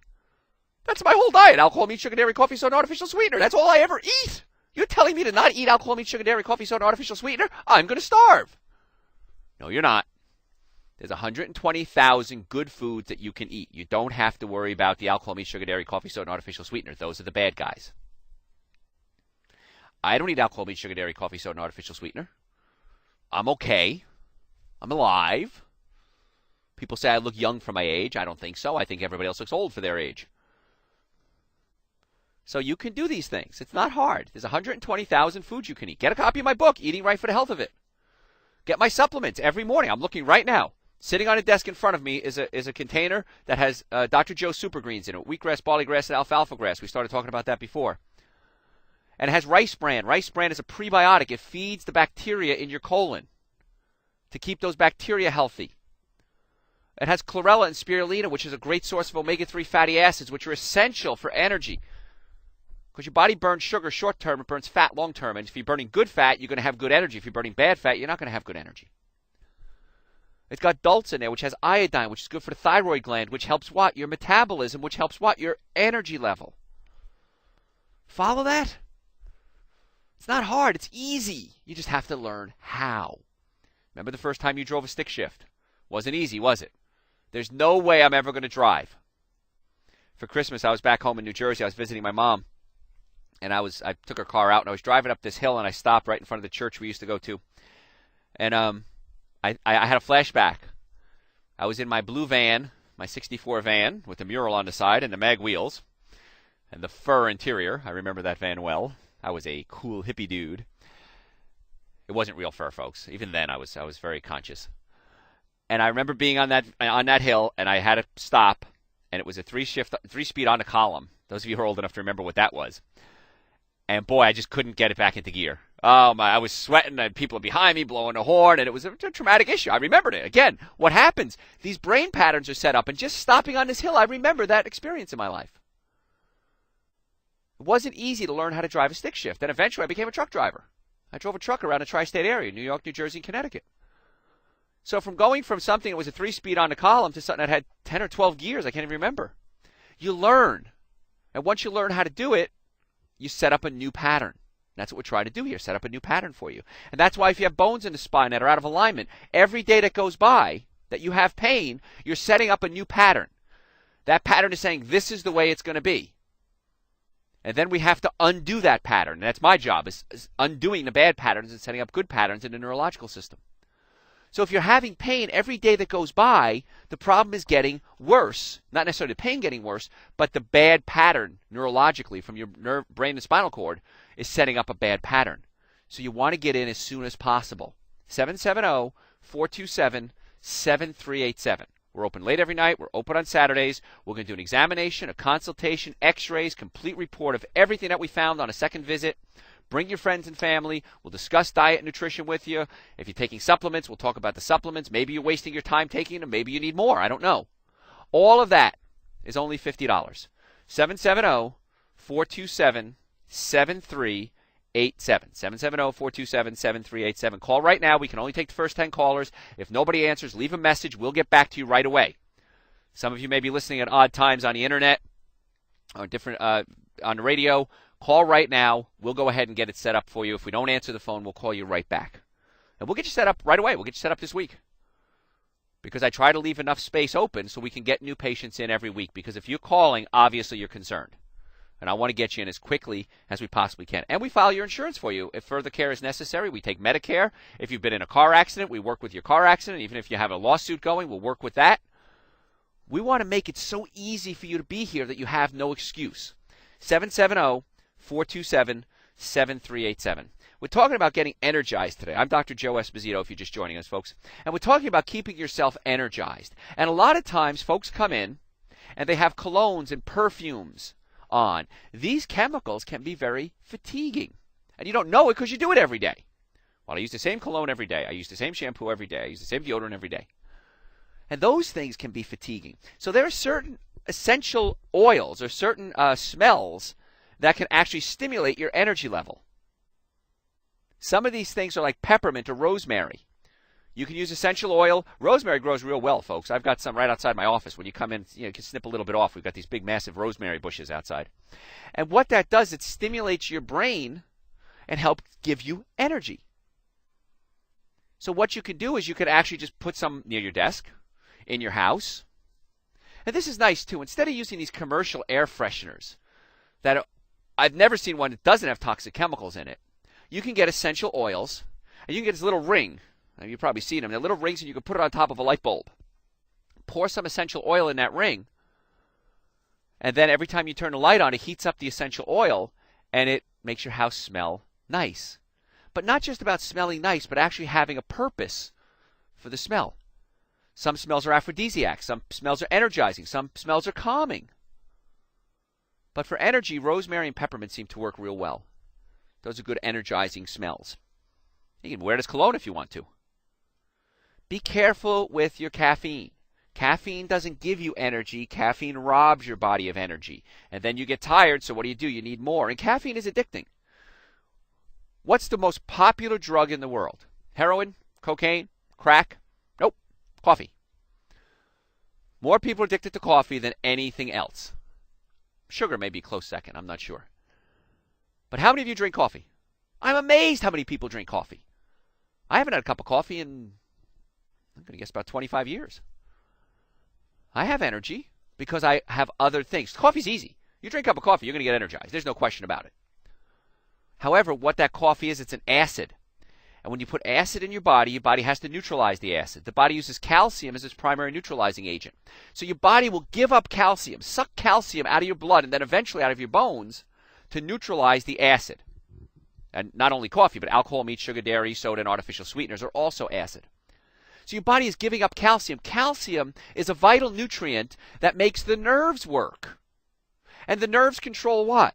That's my whole diet. Alcohol, meat, sugar, dairy, coffee, soda, and artificial sweetener. That's all I ever eat. You're telling me to not eat alcohol, meat, sugar, dairy, coffee, soda, and artificial sweetener? I'm going to starve. No, you're not. There's 120,000 good foods that you can eat. You don't have to worry about the alcohol, meat, sugar, dairy, coffee, soda, and artificial sweetener. Those are the bad guys. I don't eat alcohol, meat, sugar, dairy, coffee, soda, and artificial sweetener. I'm okay. I'm alive. People say I look young for my age. I don't think so. I think everybody else looks old for their age. So you can do these things. It's not hard. There's 120,000 foods you can eat. Get a copy of my book, Eating Right for the Health of It. Get my supplements every morning. I'm looking right now. Sitting on a desk in front of me is a container that has Dr. Joe Super Greens in it. Wheatgrass, barleygrass, and alfalfa grass. We started talking about that before. And it has rice bran. Rice bran is a prebiotic. It feeds the bacteria in your colon to keep those bacteria healthy. It has chlorella and spirulina, which is a great source of omega-3 fatty acids, which are essential for energy. Because your body burns sugar short term, it burns fat long term. And if you're burning good fat, you're going to have good energy. If you're burning bad fat, you're not going to have good energy. It's got dulse in there, which has iodine, which is good for the thyroid gland, which helps what? Your metabolism, which helps what? Your energy level. Follow that? It's not hard. It's easy. You just have to learn how. Remember the first time you drove a stick shift? Wasn't easy, was it? There's no way I'm ever going to drive. For Christmas, I was back home in New Jersey. I was visiting my mom. And I took her car out, and I was driving up this hill, and I stopped right in front of the church we used to go to. And I had a flashback. I was in my blue van, my 64 van, with the mural on the side and the mag wheels and the fur interior. I remember that van well. I was a cool hippie dude. It wasn't real fur, folks. Even then, I was very conscious. And I remember being on that hill, and I had to stop, and it was a 3-speed on a column. Those of you who are old enough to remember what that was. And boy, I just couldn't get it back into gear. Oh my, I was sweating and people behind me blowing the horn, and it was a traumatic issue. I remembered it. Again, what happens? These brain patterns are set up, and just stopping on this hill, I remember that experience in my life. It wasn't easy to learn how to drive a stick shift. Then eventually I became a truck driver. I drove a truck around the tri-state area, New York, New Jersey, and Connecticut. So from going from something that was a 3-speed on the column to something that had 10 or 12 gears, I can't even remember. You learn. And once you learn how to do it, you set up a new pattern. That's what we're trying to do here, set up a new pattern for you. And that's why if you have bones in the spine that are out of alignment, every day that goes by that you have pain, you're setting up a new pattern. That pattern is saying this is the way it's going to be. And then we have to undo that pattern. And that's my job, is undoing the bad patterns and setting up good patterns in the neurological system. So if you're having pain every day that goes by, the problem is getting worse. Not necessarily the pain getting worse, but the bad pattern neurologically from your brain and spinal cord is setting up a bad pattern. So you want to get in as soon as possible. 770-427-7387. We're open late every night. We're open on Saturdays. We're going to do an examination, a consultation, x-rays, complete report of everything that we found on a second visit. Bring your friends and family. We'll discuss diet and nutrition with you. If you're taking supplements, we'll talk about the supplements. Maybe you're wasting your time taking them. Maybe you need more. I don't know. All of that is only $50. 770-427-7387. 770-427-7387. Call right now. We can only take the first 10 callers. If nobody answers, leave a message. We'll get back to you right away. Some of you may be listening at odd times on the internet or different on the radio. Call right now. We'll go ahead and get it set up for you. If we don't answer the phone, we'll call you right back. And we'll get you set up right away. We'll get you set up this week. Because I try to leave enough space open so we can get new patients in every week. Because if you're calling, obviously you're concerned. And I want to get you in as quickly as we possibly can. And we file your insurance for you if further care is necessary. We take Medicare. If you've been in a car accident, we work with your car accident. Even if you have a lawsuit going, we'll work with that. We want to make it so easy for you to be here that you have no excuse. 770-427-7387. We're talking about getting energized today. I'm Dr. Joe Esposito, if you're just joining us, folks. And we're talking about keeping yourself energized. And a lot of times, folks come in, and they have colognes and perfumes on. These chemicals can be very fatiguing. And you don't know it because you do it every day. Well, I use the same cologne every day. I use the same shampoo every day. I use the same deodorant every day. And those things can be fatiguing. So there are certain essential oils or certain smells that can actually stimulate your energy level. Some of these things are like peppermint or rosemary. You can use essential oil. Rosemary grows real well, folks. I've got some right outside my office. When you come in, you can snip a little bit off. We've got these big, massive rosemary bushes outside. And what that does, it stimulates your brain and helps give you energy. So what you can do is you could actually just put some near your desk, in your house. And this is nice, too. Instead of using these commercial air fresheners that I've never seen one that doesn't have toxic chemicals in it, you can get essential oils, and you can get this little ring. You've probably seen them. They're little rings, and you can put it on top of a light bulb. Pour some essential oil in that ring, and then every time you turn the light on, it heats up the essential oil, and it makes your house smell nice. But not just about smelling nice, but actually having a purpose for the smell. Some smells are aphrodisiac. Some smells are energizing. Some smells are calming. But for energy, rosemary and peppermint seem to work real well. Those are good energizing smells. You can wear it as cologne if you want to. Be careful with your caffeine. Caffeine doesn't give you energy. Caffeine robs your body of energy. And then you get tired, so what do? You need more. And caffeine is addicting. What's the most popular drug in the world? Heroin? Cocaine? Crack? Nope. Coffee. More people are addicted to coffee than anything else. Sugar may be a close second. I'm not sure. But how many of you drink coffee? I'm amazed how many people drink coffee. I haven't had a cup of coffee in, I'm going to guess, about 25 years. I have energy because I have other things. Coffee's easy. You drink a cup of coffee, you're going to get energized. There's no question about it. However, what that coffee is, it's an acid. And when you put acid in your body has to neutralize the acid. The body uses calcium as its primary neutralizing agent. So your body will give up calcium, suck calcium out of your blood, and then eventually out of your bones to neutralize the acid. And not only coffee, but alcohol, meat, sugar, dairy, soda, and artificial sweeteners are also acid. So your body is giving up calcium. Calcium is a vital nutrient that makes the nerves work. And the nerves control what?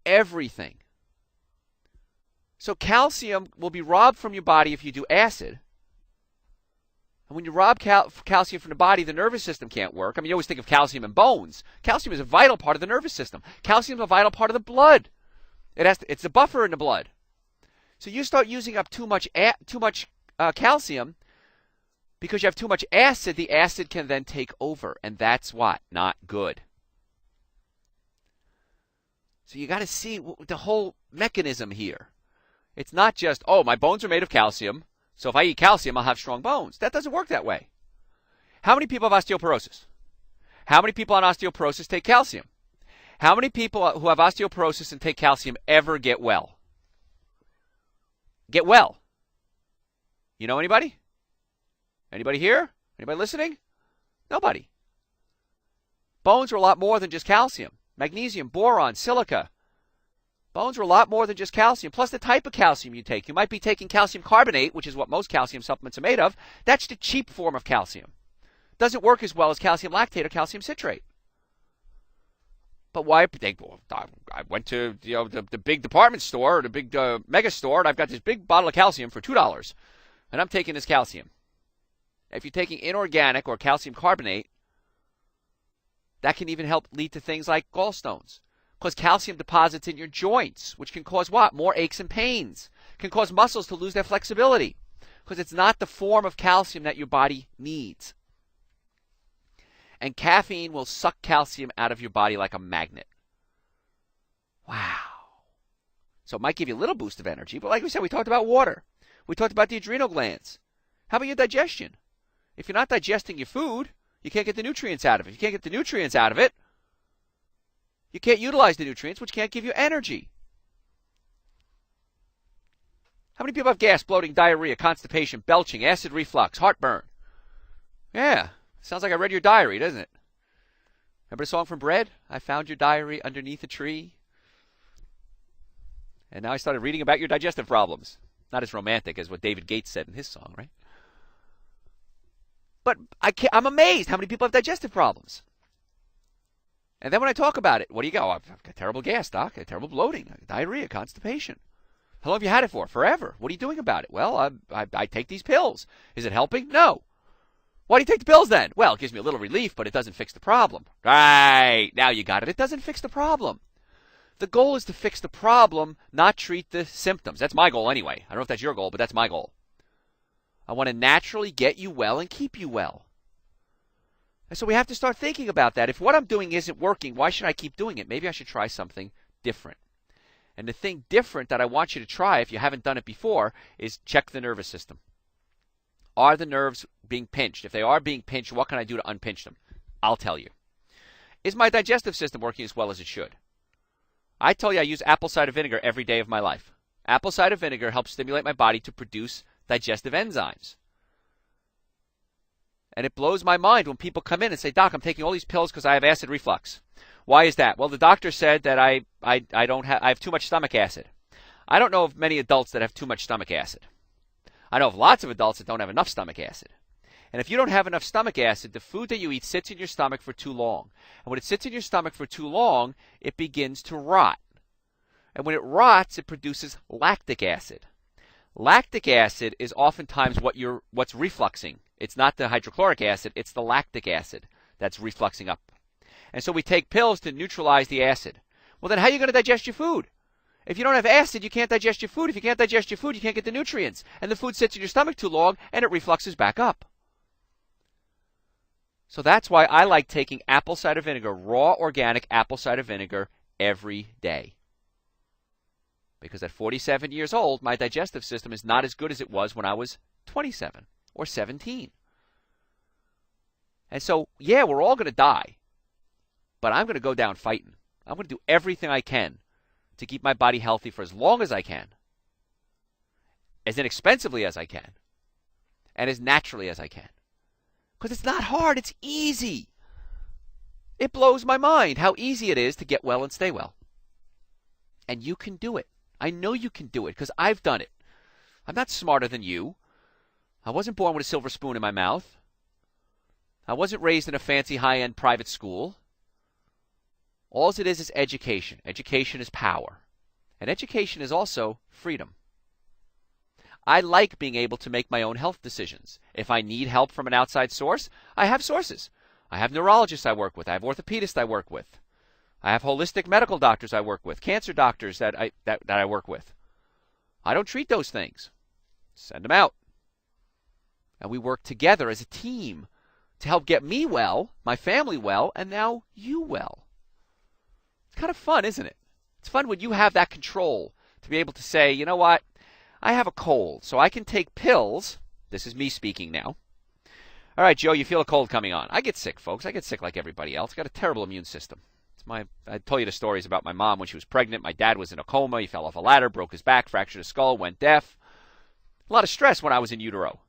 Everything. So calcium will be robbed from your body if you do acid. And when you rob calcium from the body, the nervous system can't work. I mean, you always think of calcium in bones. Calcium is a vital part of the nervous system. Calcium is a vital part of the blood. It's a buffer in the blood. So you start using up too much calcium because you have too much acid. The acid can then take over, and that's what? Not good. So you got to see the whole mechanism here. It's not just, oh, my bones are made of calcium, so if I eat calcium, I'll have strong bones. That doesn't work that way. How many people have osteoporosis? How many people on osteoporosis take calcium? How many people who have osteoporosis and take calcium ever get well? Get well? You know anybody? Anybody here? Anybody listening? Nobody. Bones are a lot more than just calcium. Magnesium, boron, silica. Bones are a lot more than just calcium, plus the type of calcium you take. You might be taking calcium carbonate, which is what most calcium supplements are made of. That's the cheap form of calcium. Doesn't work as well as calcium lactate or calcium citrate. But why? I went to the big department store, or the big mega store, and I've got this big bottle of calcium for $2, and I'm taking this calcium. If you're taking inorganic or calcium carbonate, that can even help lead to things like gallstones. Cause calcium deposits in your joints, which can cause what? More aches and pains. Can cause muscles to lose their flexibility. Because it's not the form of calcium that your body needs. And caffeine will suck calcium out of your body like a magnet. Wow. So it might give you a little boost of energy, but like we said, we talked about water. We talked about the adrenal glands. How about your digestion? If you're not digesting your food, you can't get the nutrients out of it. If you can't get the nutrients out of it, you can't utilize the nutrients, which can't give you energy. How many people have gas, bloating, diarrhea, constipation, belching, acid reflux, heartburn? Yeah, sounds like I read your diary, doesn't it? Remember the song from Bread? I found your diary underneath a tree. And now I started reading about your digestive problems. Not as romantic as what David Gates said in his song, right? But I'm amazed how many people have digestive problems. And then when I talk about it, what do you go? I've got terrible gas, doc. I have terrible bloating, diarrhea, constipation. How long have you had it for? Forever. What are you doing about it? Well, I take these pills. Is it helping? No. Why do you take the pills then? Well, it gives me a little relief, but it doesn't fix the problem. Right. Now you got it. It doesn't fix the problem. The goal is to fix the problem, not treat the symptoms. That's my goal anyway. I don't know if that's your goal, but that's my goal. I want to naturally get you well and keep you well. And so we have to start thinking about that. If what I'm doing isn't working, why should I keep doing it? Maybe I should try something different. And the thing different that I want you to try, if you haven't done it before, is check the nervous system. Are the nerves being pinched? If they are being pinched, what can I do to unpinch them? I'll tell you. Is my digestive system working as well as it should? I tell you I use apple cider vinegar every day of my life. Apple cider vinegar helps stimulate my body to produce digestive enzymes. And it blows my mind when people come in and say, Doc, I'm taking all these pills because I have acid reflux. Why is that? Well, the doctor said that I have too much stomach acid. I don't know of many adults that have too much stomach acid. I know of lots of adults that don't have enough stomach acid. And if you don't have enough stomach acid, the food that you eat sits in your stomach for too long. And when it sits in your stomach for too long, it begins to rot. And when it rots, it produces lactic acid. Lactic acid is oftentimes what's refluxing. It's not the hydrochloric acid, it's the lactic acid that's refluxing up. And so we take pills to neutralize the acid. Well, then how are you going to digest your food? If you don't have acid, you can't digest your food. If you can't digest your food, you can't get the nutrients. And the food sits in your stomach too long, and it refluxes back up. So that's why I like taking apple cider vinegar, raw organic apple cider vinegar, every day. Because at 47 years old, my digestive system is not as good as it was when I was 27 or 17. And so, yeah, we're all going to die. But I'm going to go down fighting. I'm going to do everything I can to keep my body healthy for as long as I can, as inexpensively as I can, and as naturally as I can. Because it's not hard. It's easy. It blows my mind how easy it is to get well and stay well. And you can do it. I know you can do it because I've done it. I'm not smarter than you. I wasn't born with a silver spoon in my mouth. I wasn't raised in a fancy high-end private school. All it is education. Education is power. And education is also freedom. I like being able to make my own health decisions. If I need help from an outside source, I have sources. I have neurologists I work with. I have orthopedists I work with. I have holistic medical doctors I work with, cancer doctors that I work with. I don't treat those things. Send them out. And we work together as a team to help get me well, my family well, and now you well. It's kind of fun, isn't it? It's fun when you have that control to be able to say, you know what, I have a cold, so I can take pills. This is me speaking now. All right, Joe, you feel a cold coming on. I get sick, folks. I get sick like everybody else. Got a terrible immune system. I told you the stories about my mom when she was pregnant. My dad was in a coma. He fell off a ladder, broke his back, fractured his skull, went deaf. A lot of stress when I was in utero.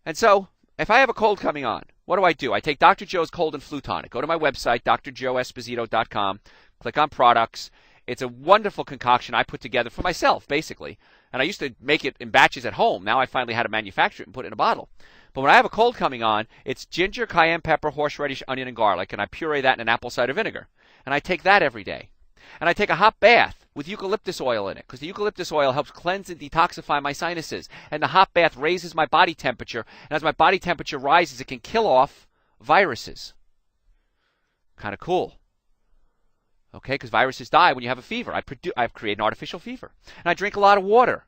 And so, if I have a cold coming on, what do? I take Dr. Joe's Cold and Flu Tonic. Go to my website, drjoeesposito.com. Click on products. It's a wonderful concoction I put together for myself, basically. And I used to make it in batches at home. Now I finally had to manufacture it and put it in a bottle. But when I have a cold coming on, it's ginger, cayenne pepper, horseradish, onion, and garlic, and I puree that in an apple cider vinegar. And I take that every day. And I take a hot bath with eucalyptus oil in it, because the eucalyptus oil helps cleanse and detoxify my sinuses. And the hot bath raises my body temperature, and as my body temperature rises, it can kill off viruses. Kind of cool. Okay, because viruses die when you have a fever. I've created an artificial fever. And I drink a lot of water.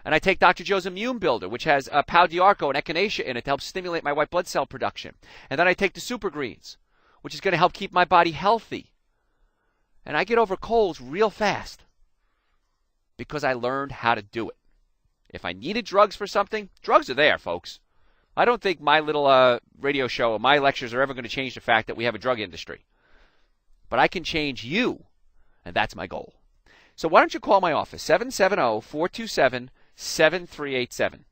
And I take Dr. Joe's Immune Builder, which has Pau d'Arco and echinacea in it to help stimulate my white blood cell production. And then I take the Super Greens, which is going to help keep my body healthy. And I get over colds real fast because I learned how to do it. If I needed drugs for something, drugs are there, folks. I don't think my little radio show or my lectures are ever going to change the fact that we have a drug industry. But I can change you, and that's my goal. So why don't you call my office, 770-427-7387,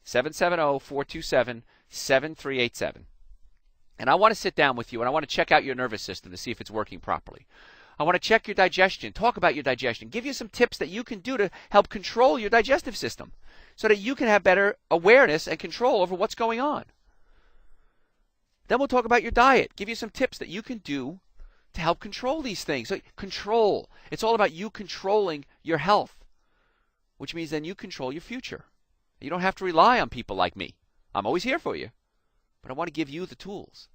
770-427-7387. And I want to sit down with you, and I want to check out your nervous system to see if it's working properly. I want to check your digestion, talk about your digestion, give you some tips that you can do to help control your digestive system so that you can have better awareness and control over what's going on. Then we'll talk about your diet, give you some tips that you can do to help control these things. So control. It's all about you controlling your health, which means then you control your future. You don't have to rely on people like me. I'm always here for you, but I want to give you the tools.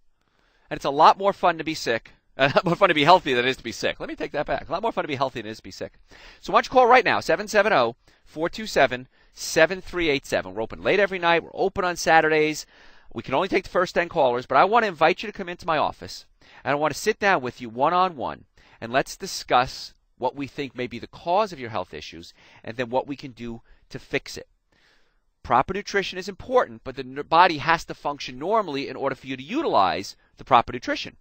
And it's a lot more fun to be sick. A lot more fun to be healthy than it is to be sick. Let me take that back. A lot more fun to be healthy than it is to be sick. So why don't you call right now, 770-427-7387. We're open late every night. We're open on Saturdays. We can only take the first 10 callers, but I want to invite you to come into my office, and I want to sit down with you one-on-one, and let's discuss what we think may be the cause of your health issues, and then what we can do to fix it. Proper nutrition is important, but the body has to function normally in order for you to utilize the proper nutrition.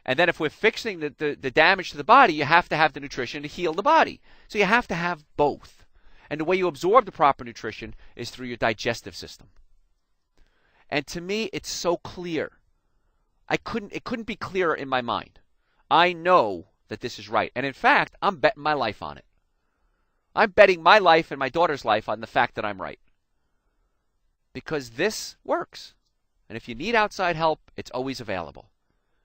And then if we're fixing the damage to the body, you have to have the nutrition to heal the body. So you have to have both. And the way you absorb the proper nutrition is through your digestive system. And to me, it's so clear. It couldn't be clearer in my mind. I know that this is right. And in fact, I'm betting my life on it. I'm betting my life and my daughter's life on the fact that I'm right. Because this works. And if you need outside help, it's always available.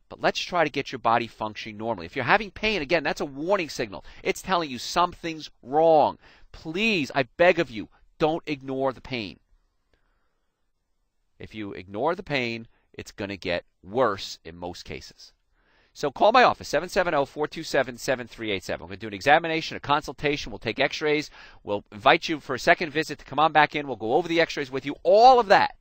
But let's try to get your body functioning normally. If you're having pain, again, that's a warning signal. It's telling you something's wrong. Please, I beg of you, don't ignore the pain. If you ignore the pain, it's going to get worse in most cases. So call my office, 770-427-7387. We're going to do an examination, a consultation. We'll take x-rays. We'll invite you for a second visit to come on back in. We'll go over the x-rays with you. All of that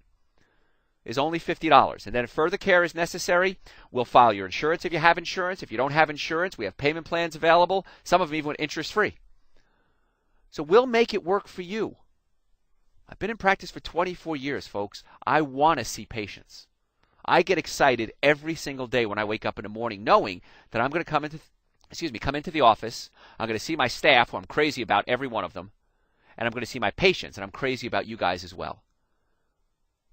is only $50. And then if further care is necessary, we'll file your insurance if you have insurance. If you don't have insurance, we have payment plans available. Some of them even interest-free. So we'll make it work for you. I've been in practice for 24 years, folks. I want to see patients. I get excited every single day when I wake up in the morning knowing that I'm going to come into the office. I'm going to see my staff, who I'm crazy about, every one of them. And I'm going to see my patients, and I'm crazy about you guys as well.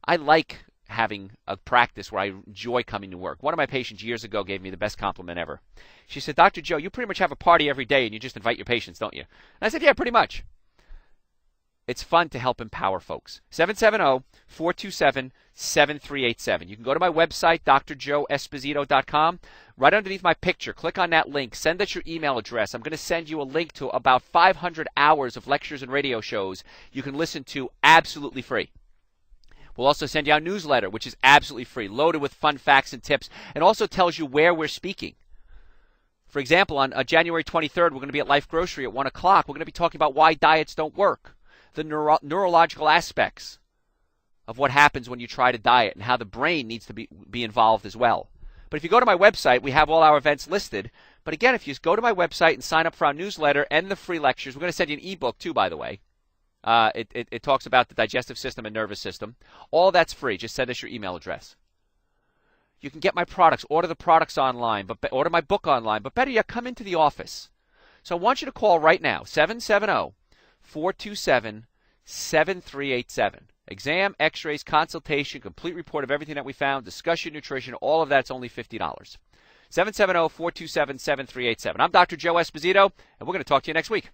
I like having a practice where I enjoy coming to work. One of my patients years ago gave me the best compliment ever. She said, Dr. Joe, you pretty much have a party every day and you just invite your patients, don't you? And I said, yeah, pretty much. It's fun to help empower folks. 770-427-7387. You can go to my website, drjoeesposito.com. Right underneath my picture, click on that link. Send us your email address. I'm going to send you a link to about 500 hours of lectures and radio shows you can listen to absolutely free. We'll also send you our newsletter, which is absolutely free, loaded with fun facts and tips, and also tells you where we're speaking. For example, on January 23rd, we're going to be at Life Grocery at 1 o'clock. We're going to be talking about why diets don't work, the neurological aspects of what happens when you try to diet, and how the brain needs to be involved as well. But if you go to my website, we have all our events listed. But again, if you just go to my website and sign up for our newsletter and the free lectures, we're going to send you an ebook too, by the way. It talks about the digestive system and nervous system. All that's free. Just send us your email address. You can get my products, order the products online, but order my book online. But better yet, come into the office. So I want you to call right now, 770-427-7387. Exam, x-rays, consultation, complete report of everything that we found, discuss your nutrition, all of that's only $50. 770-427-7387. I'm Dr. Joe Esposito, and we're going to talk to you next week.